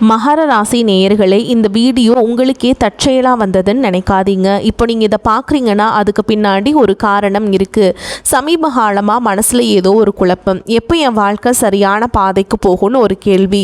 மகர ராசி நேயர்களே, இந்த வீடியோ உங்களுக்கே தற்செயலாக வந்ததுன்னு நினைக்காதீங்க. இப்போ நீங்கள் இதை பார்க்குறீங்கன்னா அதுக்கு பின்னாடி ஒரு காரணம் இருக்குது. சமீப காலமாக மனசில் ஏதோ ஒரு குழப்பம், எப்போ என் வாழ்க்கை சரியான பாதைக்கு போகும்னு ஒரு கேள்வி.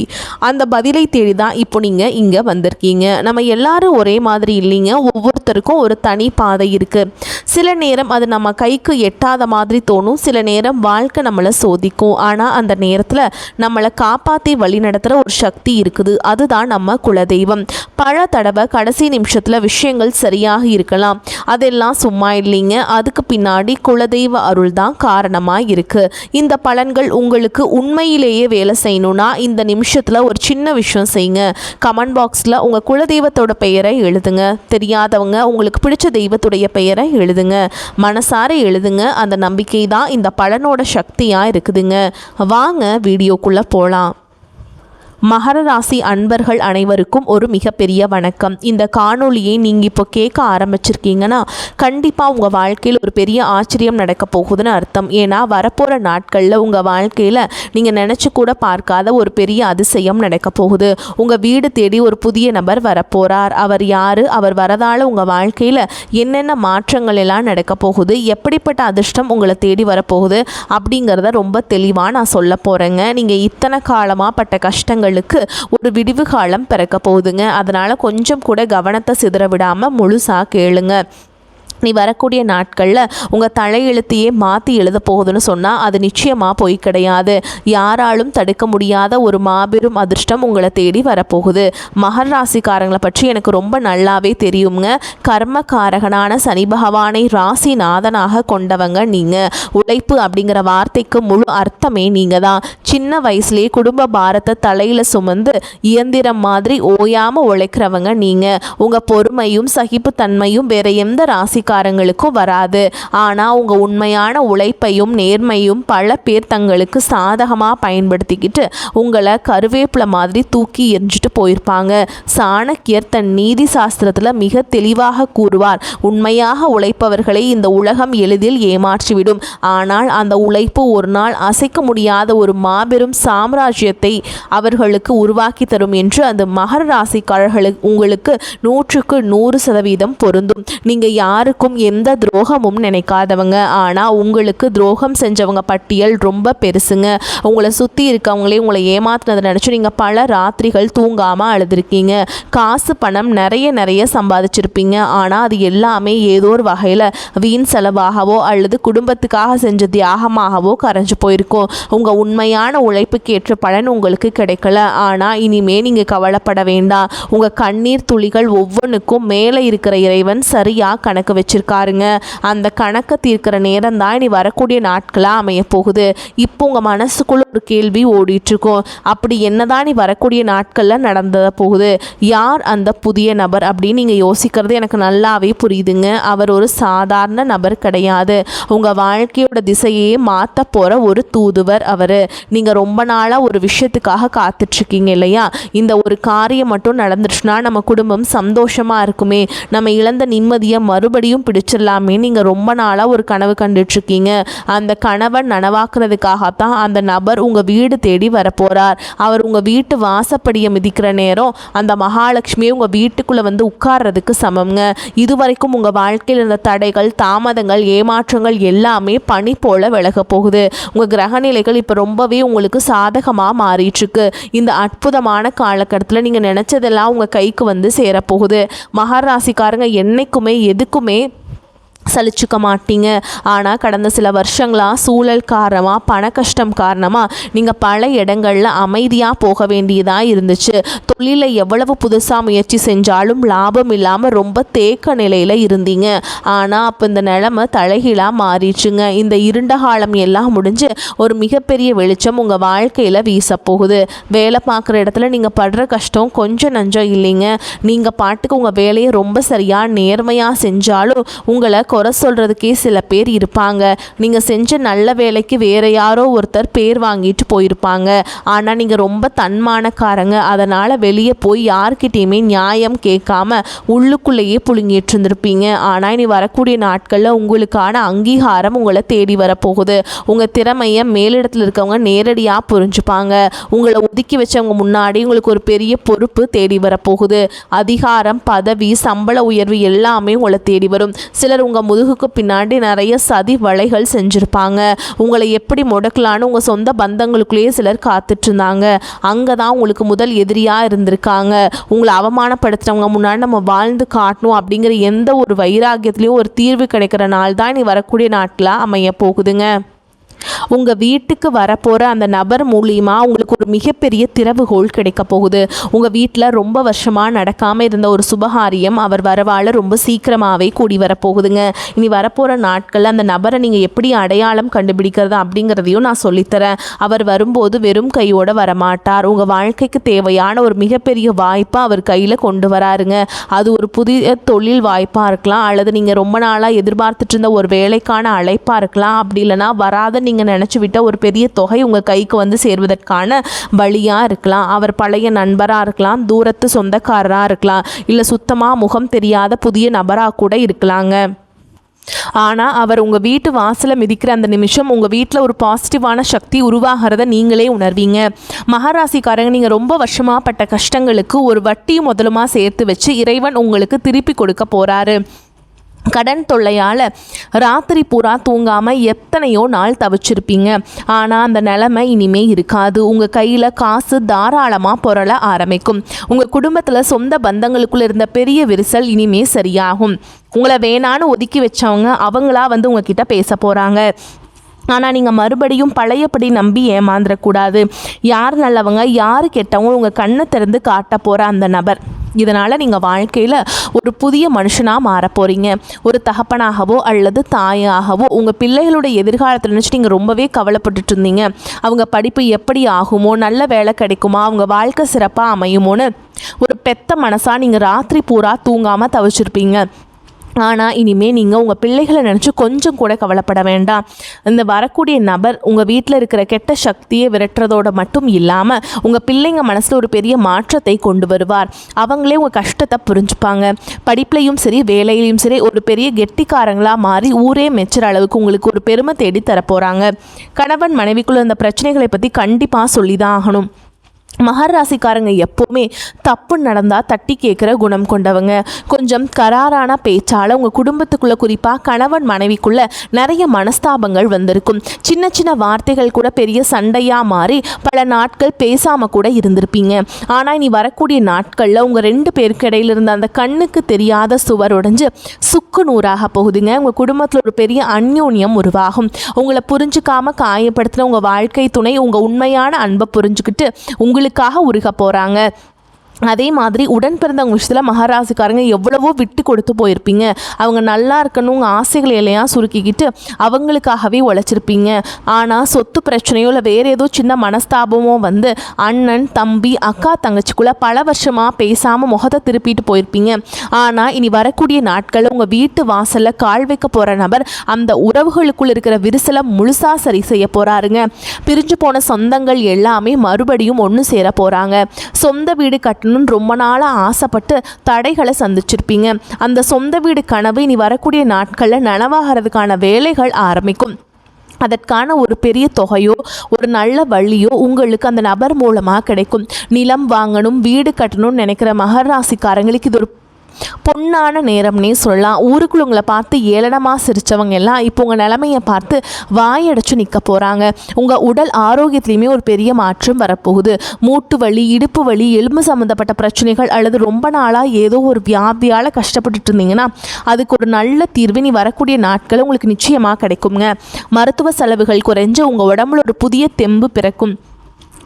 அந்த பதிலை தேடி தான் இப்போ நீங்கள் இங்கே வந்திருக்கீங்க. நம்ம எல்லாரும் ஒரே மாதிரி இல்லைங்க, ஒவ்வொருத்தருக்கும் ஒரு தனி பாதை இருக்குது. சில நேரம் அது நம்ம கைக்கு எட்டாத மாதிரி தோணும், சில நேரம் வாழ்க்கை நம்மளை சோதிக்கும். ஆனால் அந்த நேரத்தில் நம்மளை காப்பாற்றி வழி நடத்துகிற ஒரு சக்தி இருக்குது, அதுதான் நம்ம குலதெய்வம். பல தடவை கடைசி நிமிஷத்தில் விஷயங்கள் சரியாக இருக்கலாம், அதெல்லாம் சும்மா இல்லைங்க, அதுக்கு பின்னாடி குலதெய்வ அருள் தான் காரணமாக இருக்குது. இந்த பலன்கள் உங்களுக்கு உண்மையிலேயே வேலை செய்யணும்னா இந்த நிமிஷத்தில் ஒரு சின்ன விஷயம் செய்யுங்க. கமெண்ட் பாக்ஸில் உங்கள் குலதெய்வத்தோட பெயரை எழுதுங்க. தெரியாதவங்க உங்களுக்கு பிடிச்ச தெய்வத்துடைய பெயரை எழுதுங்க, மனசார எழுதுங்க. அந்த நம்பிக்கை தான் இந்த பலனோட சக்தியாக இருக்குதுங்க. வாங்க வீடியோக்குள்ளே போகலாம். மகர ராசி அன்பர்கள் அனைவருக்கும் ஒரு மிகப்பெரிய வணக்கம். இந்த காணொளியை நீங்கள் இப்போ கேட்க ஆரம்பிச்சிருக்கீங்கன்னா கண்டிப்பாக உங்கள் வாழ்க்கையில் ஒரு பெரிய ஆச்சரியம் நடக்க போகுதுன்னு அர்த்தம். ஏன்னா வரப்போகிற நாட்களில் உங்கள் வாழ்க்கையில் நீங்கள் நினச்சி கூட பார்க்காத ஒரு பெரிய அதிசயம் நடக்க போகுது. உங்கள் வீடு தேடி ஒரு புதிய நபர் வரப்போகிறார். அவர் யார், அவர் வரதால் உங்கள் வாழ்க்கையில் என்னென்ன மாற்றங்கள் எல்லாம் நடக்க போகுது, எப்படிப்பட்ட அதிர்ஷ்டம் உங்களை தேடி வரப்போகுது அப்படிங்கிறத ரொம்ப தெளிவாக நான் சொல்ல போகிறேங்க. நீங்கள் இத்தனை காலமாக பட்ட கஷ்டங்கள் ஒரு விடிவு காலம் பிறக்க போகுதுங்க. அதனால கொஞ்சம் கூட கவனத்தை சிதற விடாம முழுசா கேளுங்க. நீ வரக்கூடிய நாட்களில் உங்கள் தலையெழுத்தையே மாற்றி எழுத போகுதுன்னு சொன்னால் அது நிச்சயமாக போய் கிடையாது. யாராலும் தடுக்க முடியாத ஒரு மாபெரும் அதிர்ஷ்டம் உங்களை தேடி வரப்போகுது. மகர ராசிக்காரங்களை பற்றி எனக்கு ரொம்ப நல்லாவே தெரியுங்க. கர்மகாரகனான சனி பகவானை ராசிநாதனாக கொண்டவங்க நீங்கள். உழைப்பு அப்படிங்கிற வார்த்தைக்கு முழு அர்த்தமே நீங்கள் தான். சின்ன வயசுலேயே குடும்ப பாரத்தை தலையில் சுமந்து இயந்திரம் மாதிரி ஓயாமல் உழைக்கிறவங்க நீங்கள். உங்கள் பொறுமையும் சகிப்புத்தன்மையும் வேற எந்த ராசி காரங்களுக்கும் வராது. ஆனால் உங்கள் உண்மையான உழைப்பையும் நேர்மையும் பல பேர் தங்களுக்கு சாதகமாக பயன்படுத்திக்கிட்டு உங்களை கருவேப்பிலை மாதிரி தூக்கி எரிஞ்சிட்டு போயிருப்பாங்க. சாணக்கியர் தன் நீதி சாஸ்திரத்தில் மிக தெளிவாக கூறுவார், உண்மையாக உழைப்பவர்களை இந்த உலகம் எளிதில் ஏமாற்றிவிடும், ஆனால் அந்த உழைப்பு ஒரு நாள் அசைக்க முடியாத ஒரு மாபெரும் சாம்ராஜ்யத்தை அவர்களுக்கு உருவாக்கி தரும் என்று அந்த மகர ராசிக்காரர்களுக்கு உங்களுக்கு 100% பொருந்தும். நீங்கள் யாருக்கும் எந்த துரோகமும் நினைக்காதவங்க, ஆனால் உங்களுக்கு துரோகம் செஞ்சவங்க பட்டியல் ரொம்ப பெருசுங்க. உங்களை சுற்றி இருக்கவங்களே உங்களை ஏமாத்தினதை நினச்சி நீங்கள் பல ராத்திரிகள் தூங்காமல் அழுதுருக்கீங்க. காசு பணம் நிறைய சம்பாதிச்சிருப்பீங்க, ஆனால் அது எல்லாமே ஏதோ ஒரு வகையில் வீண் செலவாகவோ அல்லது குடும்பத்துக்காக செஞ்ச தியாகமாகவோ கரைஞ்சு போயிருக்கும். உங்கள் உண்மையான உழைப்புக்கு ஏற்ற பலன் உங்களுக்கு கிடைக்கல. ஆனால் இனிமே நீங்கள் கவலைப்பட வேண்டாம். உங்கள் கண்ணீர் துளிகள் ஒவ்வொன்றுக்கும் மேலே இருக்கிற இறைவன் சரியாக கணக்கு வச்சிருக்காருங்க. அந்த கணக்கை தீர்க்கிற நேரம் தான் இனி வரக்கூடிய நாட்களாக அமைய போகுது. இப்போ உங்கள் மனசுக்குள்ள ஒரு கேள்வி ஓடிட்டு இருக்கும், அப்படி என்னதான் நீ வரக்கூடிய நாட்களில் நடந்த போகுது, யார் அந்த புதிய நபர் அப்படின்னு நீங்கள் யோசிக்கிறது எனக்கு நல்லாவே புரியுதுங்க. அவர் ஒரு சாதாரண நபர் கிடையாது, உங்கள் வாழ்க்கையோட திசையே மாற்ற போகிற ஒரு தூதுவர் அவர். நீங்கள் ரொம்ப நாளாக ஒரு விஷயத்துக்காக காத்துட்ருக்கீங்க இல்லையா? இந்த ஒரு காரியம் மட்டும் நடந்துருச்சுன்னா நம்ம குடும்பம் சந்தோஷமாக இருக்குமே, நம்ம இழந்த நிம்மதியை மறுபடியும் பிடிச்சிடலாமே நீங்கள் ரொம்ப நாளாக ஒரு கனவு கண்டுட்ருக்கீங்க. அந்த கனவை நனவாக்குறதுக்காகத்தான் அந்த நபர் உங்கள் வீடு தேடி வரப்போகிறார். அவர் உங்கள் வீட்டு வாசப்படியை மிதிக்கிற நேரம் அந்த மகாலட்சுமியை உங்கள் வீட்டுக்குள்ளே வந்து உட்கார்றதுக்கு சமம்ங்க. இதுவரைக்கும் உங்கள் வாழ்க்கையில் இருந்த தடைகள், தாமதங்கள், ஏமாற்றங்கள் எல்லாமே பனி போல விலக போகுது. உங்கள் கிரகநிலைகள் இப்போ ரொம்பவே உங்களுக்கு சாதகமாக மாறிட்டுருக்கு. இந்த அற்புதமான காலகட்டத்தில் நீங்கள் நினச்சதெல்லாம் உங்கள் கைக்கு வந்து சேரப்போகுது. மகர ராசிக்காரங்க என்னைக்குமே எதுக்குமே சலிச்சுக்க மாட்டீங்க. ஆனால் கடந்த சில வருஷங்களாக சூழல் காரணமாக, பண கஷ்டம் காரணமாக நீங்கள் பல இடங்களில் அமைதியாக போக வேண்டியதாக இருந்துச்சு. தொழிலை எவ்வளவு புதுசாக முயற்சி செஞ்சாலும் லாபம் இல்லாமல் ரொம்ப தேக்க நிலையில் இருந்தீங்க. ஆனால் அப்போ இந்த நிலைமை தலைகீழாக மாறிடுச்சுங்க. இந்த இருண்ட காலம் எல்லாம் முடிஞ்சு ஒரு மிகப்பெரிய வெளிச்சம் உங்கள் வாழ்க்கையில் வீசப்போகுது. வேலை பார்க்குற இடத்துல நீங்கள் படுற கஷ்டம் கொஞ்சம் நஞ்சம் இல்லைங்க. நீங்கள் பாட்டுக்கு உங்கள் வேலையை ரொம்ப சரியாக நேர்மையாக செஞ்சாலும் உங்களை குறை குறை சொல்கிறதுக்கே சில பேர் இருப்பாங்க. நீங்கள் செஞ்ச நல்ல வேலைக்கு வேறு யாரோ ஒருத்தர் பேர் வாங்கிட்டு போயிருப்பாங்க. ஆனால் நீங்கள் ரொம்ப தன்மானக்காரங்க. அதனால் வெளியே போய் யார்கிட்டையுமே நியாயம் கேட்காம உள்ளுக்குள்ளேயே புழுங்கிட்டு இருந்திருப்பீங்க. ஆனால் இனி வரக்கூடிய நாட்களில் உங்களுக்கான அங்கீகாரம் உங்களை தேடி வரப்போகுது. உங்கள் திறமையை மேலிடத்தில் இருக்கவங்க நேரடியாக புரிஞ்சுப்பாங்க. உங்களை ஒதுக்கி வச்சவங்க முன்னாடி உங்களுக்கு ஒரு பெரிய பொறுப்பு தேடி வரப்போகுது. அதிகாரம், பதவி, சம்பள உயர்வு எல்லாமே உங்களை தேடி வரும். சிலர் உங்கள் முதுகுக்கு பின்னாடி நிறைய சதி வலைகள் செஞ்சுருப்பாங்க. உங்களை எப்படி முடக்கலான்னு உங்கள் சொந்த பந்தங்களுக்குள்ளேயே சிலர் காத்துட்டு இருந்தாங்க. அங்கே தான் உங்களுக்கு முதல் எதிரியாக இருந்திருக்காங்க. உங்களை அவமானப்படுத்துகிறவங்க முன்னாடி நம்ம வாழ்ந்து காட்டணும் அப்படிங்கிற எந்த ஒரு வைராக்கியத்துலேயும் ஒரு தீர்வு கிடைக்கிற நாள் தான் நீ வரக்கூடிய நாட்களாக அமைய போகுதுங்க. உங்கள் வீட்டுக்கு வரப்போகிற அந்த நபர் மூலியமாக உங்களுக்கு ஒரு மிகப்பெரிய திறவுகோல் கிடைக்க போகுது. உங்கள் வீட்டில் ரொம்ப வருஷமாக நடக்காமல் இருந்த ஒரு சுபகாரியம் அவர் வரவால் ரொம்ப சீக்கிரமாகவே கூடி வரப்போகுதுங்க. இனி வரப்போகிற நாட்களில் அந்த நபரை நீங்கள் எப்படி அடையாளம் கண்டுபிடிக்கிறது அப்படிங்கிறதையும் நான் சொல்லித்தரேன். அவர் வரும்போது வெறும் கையோடு வரமாட்டார். உங்கள் வாழ்க்கைக்கு தேவையான ஒரு மிகப்பெரிய வாய்ப்பை அவர் கையில் கொண்டு வராருங்க. அது ஒரு புதிய தொழில் வாய்ப்பாக இருக்கலாம், அல்லது நீங்கள் ரொம்ப நாளாக எதிர்பார்த்துட்டு இருந்த ஒரு வேலைக்கான அழைப்பாக இருக்கலாம். அப்படி இல்லைனா வராத நீங்கள் நினச்சி விட்ட ஒரு பெரிய தொகை உங்கள் கைக்கு வந்து சேர்வதற்கான வழியாக இருக்கலாம். அவர் பழைய நண்பராக இருக்கலாம், தூரத்து சொந்தக்காரராக இருக்கலாம், இல்லை சுத்தமாக முகம் தெரியாத புதிய நபராக கூட இருக்கலாங்க. ஆனால் அவர் உங்கள் வீட்டு வாசலை மிதிக்கிற அந்த நிமிஷம் உங்கள் வீட்டில் ஒரு பாசிட்டிவான சக்தி உருவாகிறத நீங்களே உணர்வீங்க. மகராசிக்காரங்க, நீங்கள் ரொம்ப வருஷமாக பட்ட கஷ்டங்களுக்கு ஒரு வட்டியும் முதலுமா சேர்த்து வச்சு இறைவன் உங்களுக்கு திருப்பி கொடுக்க போகிறாரு. கடன் தொல்லையால் ராத்திரி பூரா தூங்காமல் எத்தனையோ நாள் தவிச்சிருப்பீங்க. ஆனால் அந்த நிலைமை இனிமே இருக்காது. உங்கள் கையில் காசு தாராளமாக புரள ஆரம்பிக்கும். உங்கள் குடும்பத்தில் சொந்த பந்தங்களுக்குள்ள இருந்த பெரிய விரிசல் இனிமே சரியாகும். உங்களை வேணான்னு ஒதுக்கி வச்சவங்க அவங்களா வந்து உங்ககிட்ட பேச போகிறாங்க. ஆனால் நீங்கள் மறுபடியும் பழையபடி நம்பி ஏமாந்துடக்கூடாது. யார் நல்லவங்க யார் கெட்டவங்க உங்கள் கண்ணை திறந்து காட்ட போகிற அந்த நபர். இதனால் நீங்கள் வாழ்க்கையில் ஒரு புதிய மனுஷனாக மாற போகிறீங்க. ஒரு தகப்பனாகவோ அல்லது தாயாகவோ உங்கள் பிள்ளைகளுடைய எதிர்காலத்தில் நினச்சி நீங்கள் ரொம்பவே கவலைப்பட்டுட்டு இருந்தீங்க. அவங்க படிப்பு எப்படி ஆகுமோ, நல்ல வேலை கிடைக்குமா, அவங்க வாழ்க்கை சிறப்பாக அமையுமோன்னு ஒரு பெத்த மனசாக நீங்கள் ராத்திரி பூரா தூங்காமல் தவிச்சிருப்பீங்க. ஆனால் இனிமேல் நீங்கள் உங்கள் பிள்ளைகளை நினச்சி கொஞ்சம் கூட கவலைப்பட வேண்டாம். இந்த வரக்கூடிய நபர் உங்கள் வீட்டில் இருக்கிற கெட்ட சக்தியை விரட்டுறதோடு மட்டும் இல்லாமல் உங்கள் பிள்ளைங்க மனசில் ஒரு பெரிய மாற்றத்தை கொண்டு வருவார். அவங்களே உங்கள் கஷ்டத்தை புரிஞ்சுப்பாங்க. படிப்புலையும் சரி வேலையிலையும் சரி ஒரு பெரிய கெட்டிக்காரங்களாக மாறி ஊரே மெச்சுற அளவுக்கு உங்களுக்கு ஒரு பெருமை தேடி தரப்போகிறாங்க. கணவன் மனைவிக்குள்ள இந்த பிரச்சனைகளை பற்றி கண்டிப்பாக சொல்லி தான் ஆகணும். மகர ராசிக்காரங்க எப்போவுமே தப்பு நடந்தால் தட்டி கேட்குற குணம் கொண்டவங்க. கொஞ்சம் கராரான பேச்சால் உங்கள் குடும்பத்துக்குள்ளே குறிப்பாக கணவன் மனைவிக்குள்ளே நிறைய மனஸ்தாபங்கள் வந்திருக்கும். சின்ன சின்ன வார்த்தைகள் கூட பெரிய சண்டையாக மாறி பல நாட்கள் பேசாமல் கூட இருந்திருப்பீங்க. ஆனால் இனி வரக்கூடிய நாட்களில் உங்கள் ரெண்டு பேருக்கு இடையில இருந்த அந்த கண்ணுக்கு தெரியாத சுவர் உடைஞ்சு சுக்கு நூறாக போகுதுங்க. உங்கள் குடும்பத்தில் ஒரு பெரிய அந்யோன்யம் உருவாகும். உங்களை புரிஞ்சுக்காமல் காயப்படுத்தின உங்கள் வாழ்க்கை துணை உங்கள் உண்மையான அன்பை புரிஞ்சுக்கிட்டு உங்களுக்காக உருக போகிறாங்க. அதே மாதிரி உடன் பிறந்தவங்க விஷயத்தில் மகராசிக்காரங்க எவ்வளவோ விட்டு கொடுத்து போயிருப்பீங்க. அவங்க நல்லா இருக்கணும் உங்கள் ஆசைகளை எல்லாம் சுருக்கிக்கிட்டு அவங்களுக்காகவே உழைச்சிருப்பீங்க. ஆனால் சொத்து பிரச்சனையோ இல்லை வேறு ஏதோ சின்ன மனஸ்தாபமோ வந்து அண்ணன் தம்பி அக்கா தங்கச்சிக்குள்ளே பல வருஷமாக பேசாமல் முகத்தை திருப்பிட்டு போயிருப்பீங்க. ஆனால் இனி வரக்கூடிய நாட்களில் உங்கள் வீட்டு வாசலில் கால் வைக்க போகிற நபர் அந்த உறவுகளுக்குள் இருக்கிற விரிசலை முழுசாக சரி செய்ய போகிறாருங்க. பிரிஞ்சு போன சொந்தங்கள் எல்லாமே மறுபடியும் ஒன்று சேர போகிறாங்க. சொந்த வீடு கட்டணும் ரொம்ப நாளாக ஆசைப்பட்டு தடைகளை சந்திச்சிருப்பீங்க. அந்த சொந்த வீடு கனவு இனி வரக்கூடிய நாட்களில் நனவாகிறதுக்கான வேலைகள் ஆரம்பிக்கும். அதற்கான ஒரு பெரிய தொகையோ ஒரு நல்ல வழியோ உங்களுக்கு அந்த நபர் மூலமாக கிடைக்கும். நிலம் வாங்கணும் வீடு கட்டணும்னு நினைக்கிற மகர ராசிக்காரங்களுக்கு இது ஒரு பொன்னான நேரம்னே சொல்லலாம். ஊருக்குள்ள உங்களை பார்த்து ஏளனமாக சிரித்தவங்க எல்லாம் இப்போ உங்கள் நிலைமையை பார்த்து வாயடைச்சு நிற்க போகிறாங்க. உங்கள் உடல் ஆரோக்கியத்துலேயுமே ஒரு பெரிய மாற்றம் வரப்போகுது. மூட்டு வலி, இடுப்பு வலி, எலும்பு சம்மந்தப்பட்ட பிரச்சனைகள் அல்லது ரொம்ப நாளாக ஏதோ ஒரு வியாதியால் கஷ்டப்பட்டுட்டு இருந்தீங்கன்னா அதுக்கு ஒரு நல்ல தீர்வு நீ வரக்கூடிய நாட்கள் உங்களுக்கு நிச்சயமாக கிடைக்குங்க. மருத்துவ செலவுகள் குறைஞ்சு உங்கள் உடம்புல ஒரு புதிய தெம்பு பிறக்கும்.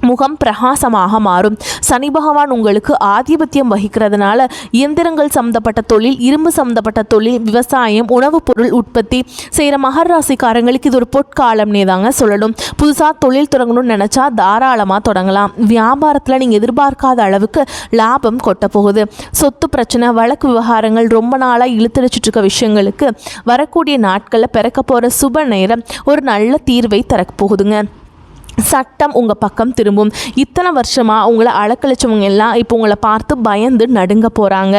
முகம் பிரகாசமாக மாறும். சனி பகவான் உங்களுக்கு ஆதிபத்தியம் வகிக்கிறதுனால இயந்திரங்கள் சம்மந்தப்பட்ட தொழில், இரும்பு சம்மந்தப்பட்ட தொழில், விவசாயம், உணவுப் பொருள் உற்பத்தி செய்கிற மகர ராசிக்காரங்களுக்கு இது ஒரு பொற்காலம்னே தாங்க சொல்லணும். புதுசாக தொழில் தொடங்கணும்னு நினச்சா தாராளமாக தொடங்கலாம். வியாபாரத்தில் நீங்கள் எதிர்பார்க்காத அளவுக்கு லாபம் கொட்ட போகுது. சொத்து பிரச்சனை, வழக்கு விவகாரங்கள், ரொம்ப நாளாக இழுத்தடிச்சிட்டு இருக்க விஷயங்களுக்கு வரக்கூடிய நாட்களில் பிறக்க போகிற சுப நேரம் ஒரு நல்ல தீர்வை தரப்போகுதுங்க. சட்டம் உங்கள் பக்கம் திரும்பும். இத்தனை வருஷமாக உங்களை அலக்கழிச்சவங்க எல்லாம் இப்போ உங்களை பார்த்து பயந்து நடுங்க போகிறாங்க.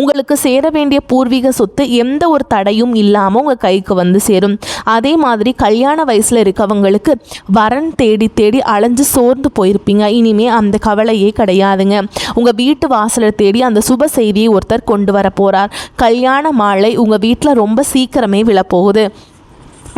உங்களுக்கு சேர வேண்டிய பூர்வீக சொத்து எந்த ஒரு தடையும் இல்லாமல் உங்கள் கைக்கு வந்து சேரும். அதே மாதிரி கல்யாண வயசில் இருக்கவங்களுக்கு வரன் தேடி தேடி அலைஞ்சு சோர்ந்து போயிருப்பீங்க. இனிமே அந்த கவலையே கிடையாதுங்க. உங்கள் வீட்டு வாசலை தேடி அந்த சுப செய்தியை ஒருத்தர் கொண்டு வர போகிறார். கல்யாண மாலை உங்கள் வீட்டில் ரொம்ப சீக்கிரமே விழப்போகுது.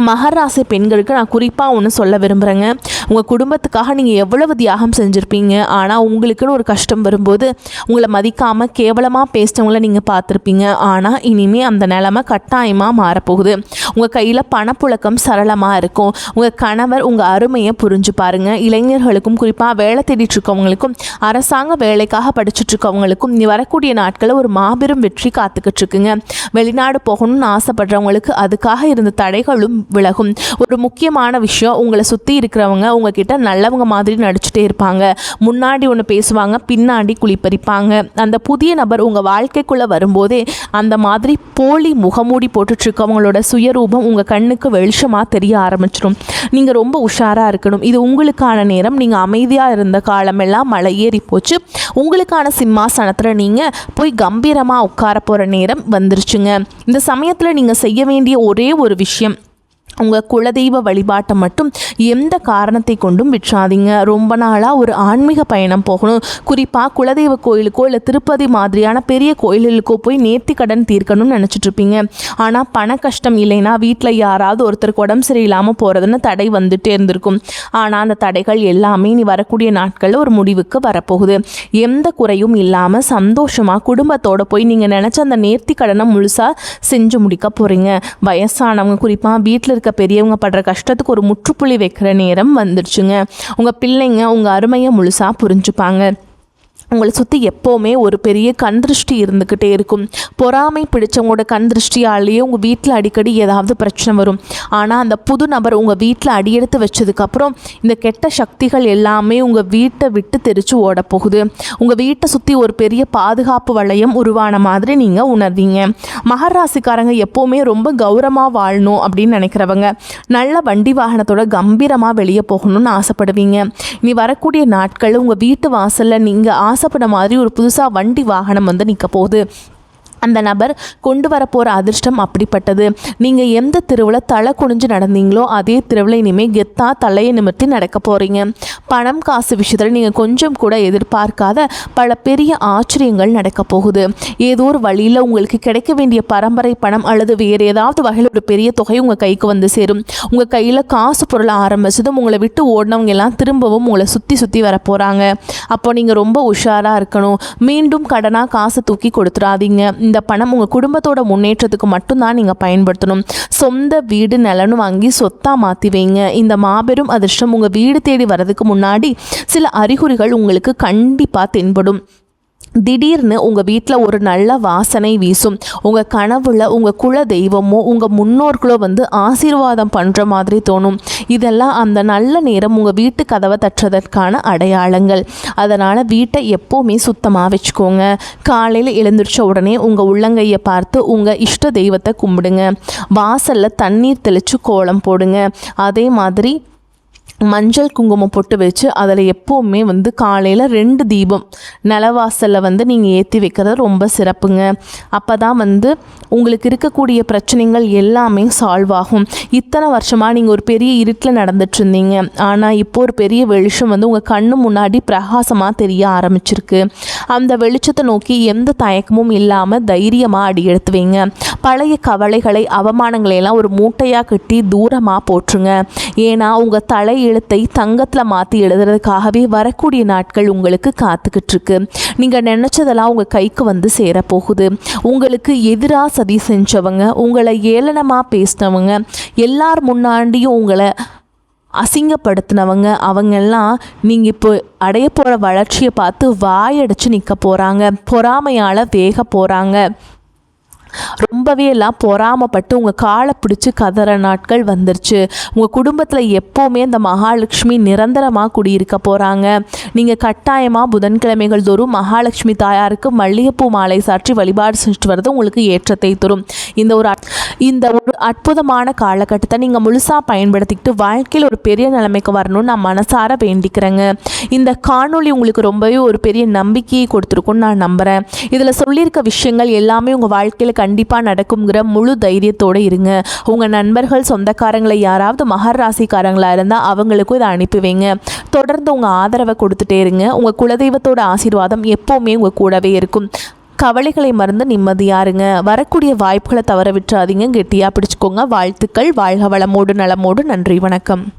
மகர ராசி பெண்களுக்கு நான் குறிப்பாக ஒன்று சொல்ல விரும்புகிறேங்க. உங்கள் குடும்பத்துக்காக நீங்கள் எவ்வளவு தியாகம் செஞ்சுருப்பீங்க. ஆனால் உங்களுக்குன்னு ஒரு கஷ்டம் வரும்போது உங்களை மதிக்காமல் கேவலமாக பேசினவங்கள நீங்கள் பார்த்துருப்பீங்க. ஆனால் இனிமேல் அந்த நிலைமை கட்டாயமாக மாறப்போகுது. உங்கள் கையில் பணப்புழக்கம் சரளமாக இருக்கும். உங்கள் கணவர் உங்கள் அருமையை புரிஞ்சு பாருங்கள். இளைஞர்களுக்கும் குறிப்பாக வேலை தேடிட்டுருக்கவங்களுக்கும் அரசாங்க வேலைக்காக படிச்சுட்ருக்கவங்களுக்கும் நீ வரக்கூடிய நாட்களில் ஒரு மாபெரும் வெற்றி காத்துக்கிட்டு இருக்குங்க. வெளிநாடு போகணும்னு ஆசைப்படுறவங்களுக்கு அதுக்காக இருந்த தடைகளும் விலகும். ஒரு முக்கியமான விஷயம், உங்களை சுற்றி இருக்கிறவங்க உங்ககிட்ட நல்லவங்க மாதிரி நடிச்சுட்டே இருப்பாங்க. முன்னாடி ஒன்று பேசுவாங்க, பின்னாடி குளிப்பறிப்பாங்க. அந்த புதிய நபர் உங்கள் வாழ்க்கைக்குள்ளே வரும்போதே அந்த மாதிரி போலி முகமூடி போட்டுட்ருக்கவங்களோட சுயரூபம் உங்கள் கண்ணுக்கு வெளிச்சமாக தெரிய ஆரம்பிச்சிடும். நீங்கள் ரொம்ப உஷாராக இருக்கணும். இது உங்களுக்கான நேரம். நீங்கள் அமைதியாக இருந்த காலமெல்லாம் மலை ஏறி போச்சு. உங்களுக்கான சிம்மாசனத்தில் நீங்கள் போய் கம்பீரமாக உட்கார போகிற நேரம் வந்துருச்சுங்க. இந்த சமயத்தில் நீங்கள் செய்ய வேண்டிய ஒரே ஒரு விஷயம், உங்கள் குலதெய்வ வழிபாட்டை மட்டும் எந்த காரணத்தை கொண்டும் விட்டுறாதீங்க. ரொம்ப நாளாக ஒரு ஆன்மீக பயணம் போகணும், குறிப்பாக குலதெய்வ கோயிலுக்கோ இல்லை திருப்பதி மாதிரியான பெரிய கோயிலுக்கோ போய் நேர்த்தி கடன் தீர்க்கணும்னு நினச்சிட்ருப்பீங்க. ஆனால் பண கஷ்டம் இல்லைன்னா வீட்டில் யாராவது ஒருத்தருக்கு உடம்பு சரியில்லாமல் போகிறதுன்னு தடை வந்துகிட்டே இருந்திருக்கும். ஆனால் அந்த தடைகள் எல்லாமே நீ வரக்கூடிய நாட்களில் ஒரு முடிவுக்கு வரப்போகுது. எந்த குறையும் இல்லாமல் சந்தோஷமாக குடும்பத்தோடு போய் நீங்கள் நினச்ச அந்த நேர்த்தி கடனை முழுசாக செஞ்சு முடிக்க போகிறீங்க. வயசானவங்க குறிப்பாக வீட்டில் இருக்க பெரியவங்க படுற கஷ்டத்துக்கு ஒரு முற்றுப்புள்ளி வைக்கிற நேரம் வந்துடுச்சுங்க. உங்கள் பிள்ளைங்க உங்கள் அருமையை முழுசாக புரிஞ்சுப்பாங்க. உங்களை சுற்றி எப்போவுமே ஒரு பெரிய கண் திருஷ்டி இருந்துக்கிட்டே இருக்கும். பொறாமை பிடிச்சவங்களோட கண் திருஷ்டியாலேயே உங்கள் வீட்டில் அடிக்கடி ஏதாவது பிரச்சனை வரும். ஆனால் அந்த புது நபர் உங்கள் வீட்டில் அடியெடுத்து வச்சதுக்கப்புறம் இந்த கெட்ட சக்திகள் எல்லாமே உங்கள் வீட்டை விட்டு தெரிச்சு ஓட போகுது. உங்கள் வீட்டை சுற்றி ஒரு பெரிய பாதுகாப்பு வளையம் உருவான மாதிரி நீங்கள் உணர்வீங்க. மகர ராசிக்காரங்க எப்போவுமே ரொம்ப கௌரவமாக வாழணும் அப்படின்னு நினைக்கிறவங்க, நல்ல வண்டி வாகனத்தோட கம்பீரமாக வெளியே போகணும்னு ஆசைப்படுவீங்க. இனி வரக்கூடிய நாட்கள் உங்கள் வீட்டு வாசலில் நீங்கள் ஆசைப்பட மாதிரி ஒரு புதுசாக வண்டி வாகனம் வந்து நிற்க போகுது. அந்த நபர் கொண்டு வரப்போகிற அதிர்ஷ்டம் அப்படிப்பட்டது. நீங்கள் எந்த தெருவில் தலை குனிஞ்சு நடந்தீங்களோ அதே தெருவில் இனிமேல் கெத்தாக தலையை நிமிர்த்தி நடக்க போகிறீங்க. பணம் காசு விஷயத்தில் நீங்கள் கொஞ்சம் கூட எதிர்பார்க்காத பல பெரிய ஆச்சரியங்கள் நடக்க போகுது. ஏதோ ஒரு வழியில் உங்களுக்கு கிடைக்க வேண்டிய பரம்பரை பணம் அல்லது வேறு ஏதாவது வகையில் ஒரு பெரிய தொகை உங்கள் கைக்கு வந்து சேரும். உங்கள் கையில் காசு பொருளை ஆரம்பிச்சதும் உங்களை விட்டு ஓடினவங்க எல்லாம் திரும்பவும் உங்களை சுற்றி வர போகிறாங்க. அப்போ நீங்கள் ரொம்ப உஷாராக இருக்கணும். மீண்டும் கடனாக காசு தூக்கி கொடுத்துடாதீங்க. இந்த பணம் உங்கள் குடும்பத்தோட முன்னேற்றத்துக்கு மட்டும்தான் நீங்கள் பயன்படுத்தணும். சொந்த வீடு நிலன்னு வாங்கி சொத்தாக மாற்றி வைங்க. இந்த மாபெரும் அதிர்ஷ்டம் உங்கள் வீடு தேடி வர்றதுக்கு முன்னாடி சில அறிகுறிகள் உங்களுக்கு கண்டிப்பாக தென்படும். திடீர்னு உங்கள் வீட்டில் ஒரு நல்ல வாசனை வீசும். உங்கள் கனவுல உங்கள் குல தெய்வமோ உங்கள் முன்னோர்களோ வந்து ஆசீர்வாதம் பண்ணுற மாதிரி தோணும். இதெல்லாம் அந்த நல்ல நேரம் உங்கள் வீட்டு கதவை தட்டுறதற்கான அடையாளங்கள். அதனால் வீட்டை எப்போவுமே சுத்தமாக வச்சுக்கோங்க. காலையில் எழுந்திரிச்ச உடனே உங்கள் உள்ளங்கையை பார்த்து உங்கள் இஷ்ட தெய்வத்தை கும்பிடுங்க. வாசலில் தண்ணீர் தெளித்து கோலம் போடுங்க. அதே மாதிரி மஞ்சள் குங்குமம் போட்டு வச்சு அதில் எப்போவுமே வந்து காலையில் 2 தீபம் நிலவாசலில் வந்து நீங்கள் ஏற்றி வைக்கிறது ரொம்ப சிறப்புங்க. அப்போ தான் வந்து உங்களுக்கு இருக்கக்கூடிய பிரச்சனைகள் எல்லாமே சால்வ் ஆகும். இத்தனை வருஷமாக நீங்கள் ஒரு பெரிய இருட்டில் நடந்துட்டு இருந்தீங்க. ஆனால் இப்போ ஒரு பெரிய வெளிச்சம் வந்து உங்கள் கண்ணு முன்னாடி பிரகாசமாக தெரிய ஆரம்பிச்சிருக்கு. அந்த வெளிச்சத்தை நோக்கி எந்த தயக்கமும் இல்லாமல் தைரியமாக அடி எடுத்து வைங்க. பழைய கவலைகளை அவமானங்களையெல்லாம் ஒரு மூட்டையாக கட்டி தூரமாக போட்டுருங்க. ஏன்னா உங்கள் தலை எழுத்தை தங்கத்தில் மாற்றி எழுதுறதுக்காகவே வரக்கூடிய நாட்கள் உங்களுக்கு காத்துக்கிட்டு இருக்கு. நீங்கள் நினச்சதெல்லாம் உங்கள் கைக்கு வந்து சேரப்போகுது. உங்களுக்கு எதிராக சதி செஞ்சவங்க, உங்களை ஏளனமாக பேசினவங்க, எல்லார் முன்னாடியும் உங்களை அசிங்கப்படுத்தினவங்க அவங்கெல்லாம் நீங்கள் இப்போ அடைய போகிற வளர்ச்சியை பார்த்து வாயடிச்சு நிற்க போகிறாங்க. பொறாமையால் வேக போகிறாங்க. ரொம்பவே எல்லாம் பொறாமப்பட்டு உங்கள் காலை பிடிச்சி கதற நாட்கள் வந்துருச்சு. உங்கள் குடும்பத்தில் எப்போவுமே இந்த மகாலட்சுமி நிரந்தரமாக குடியிருக்க போகிறாங்க. நீங்கள் கட்டாயமாக புதன்கிழமைகள் தோறும் மகாலட்சுமி தாயாருக்கு மல்லிகைப்பூ மாலை சாற்றி வழிபாடு செஞ்சுட்டு வர்றது உங்களுக்கு ஏற்றத்தை தரும். இந்த ஒரு அற்புதமான காலகட்டத்தை நீங்கள் முழுசாக பயன்படுத்திக்கிட்டு வாழ்க்கையில் ஒரு பெரிய நிலைமைக்கு வரணும்னு நான் மனசார வேண்டிக்கிறேங்க. இந்த காணொளி உங்களுக்கு ரொம்பவே ஒரு பெரிய நம்பிக்கையை கொடுத்துருக்குன்னு நான் நம்புகிறேன். இதில் சொல்லியிருக்க விஷயங்கள் எல்லாமே உங்கள் வாழ்க்கையில் கண்டிப்பாக நடக்குங்கிற முழு தைரியத்தோடு இருங்க. உங்கள் நண்பர்கள் சொந்தக்காரங்களை யாராவது மகர ராசிக்காரங்களாக இருந்தால் அவங்களுக்கும் இதை அனுப்பி வைங்க. தொடர்ந்து உங்கள் ஆதரவை கொடுத்துட்டே இருங்க. உங்கள் குலதெய்வத்தோட ஆசீர்வாதம் எப்போவுமே உங்கள் கூடவே இருக்கும். கவலைகளை மறந்து நிம்மதியாக இருங்க. வரக்கூடிய வாய்ப்புகளை தவற விட்டுறாதீங்க. கெட்டியாக பிடிச்சிக்கோங்க. வாழ்த்துக்கள். வாழ்க வளமோடு நலமோடு. நன்றி. வணக்கம்.